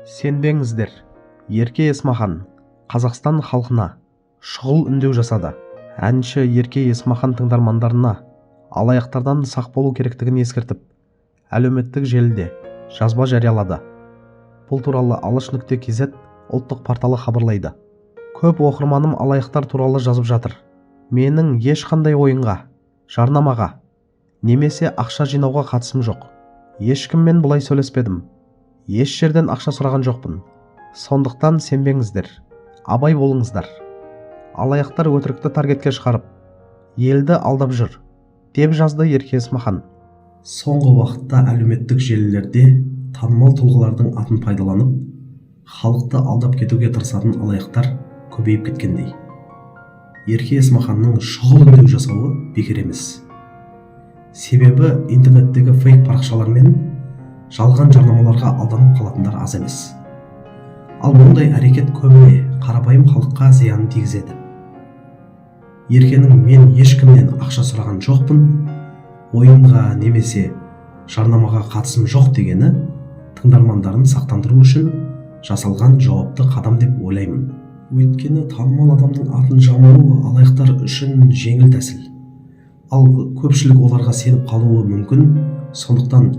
Сенбеңіздер, Ерке Есмахан Қазақстан халқына шұғыл үндеу жасады. Әнші Ерке Есмахан тыңдармандарына алаяқтардан сақ болу керектігін ескертіп, әлеуметтік желіде жазба жариялады. Бұл туралы alış.kz ұлттық порталы хабарлайды. Көп оқырманым алаяқтар туралы жазып жатыр. Менің ешқандай ойынға, жарнамаға, немесе ақша жинауға қатысым жоқ. Ешкіммен бұлай сөйлеспедім. Еш жерден ақша сұраған жоқпын. Сондықтан сенбеңіздер, абай болыңыздар. Алаяқтар өтірікті таргетке шығарып, елді алдап жүр, деп жазды Ерке Есмахан. Соңғы уақытта әлеуметтік желілерде танымал тұлғалардың атын пайдаланып, халықты алдап кетуге тырысатын алаяқтар көбейіп кеткендей. Ерке Есмаханның шұғыл үндеу жасауы бекер емес. Себебі интернеттегі фейк парақшалар мен жалған жарнамаларға алданып қалатындар аз емес. Ал мұндай әрекет көбіне қарапайым халыққа зиянын тигізеді. Еркенің мен ешкімнен ақша сұраған жоқпын, ойынға немесе жарнамаға қатысым жоқ дегені тыңдармандарын сақтандыру үшін жасалған жауапты қадам деп ойлаймын. Өйткені танымал адамның атын жамылу алаяқтар үшін жеңіл тәсіл. Ал көпшілік оларға сеніп қалуы мүмкін, сондықтан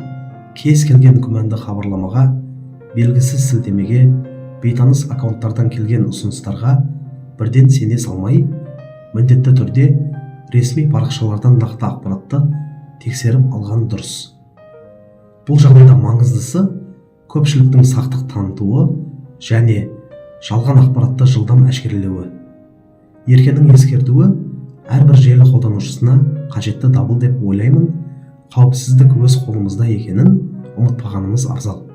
кез келген күмәнді хабарламаға, белгісіз сілтемеге, бейтаныс аккаунттардан келген ұсыныстарға бірден сене салмай, міндетті түрде ресми парақшалардан нақты ақпаратты тексеріп алған дұрыс. Бұл жағдайда маңыздысы көпшіліктің сақтық танытуы және жалған ақпаратты жылдам әшкерелеуі. Еркенің ескертуі әрбір желі қолданушысына қажетті дабыл деп ойлаймын. Қауіпсіздік өз қолымызда екенін ұмытпағанымыз абзал.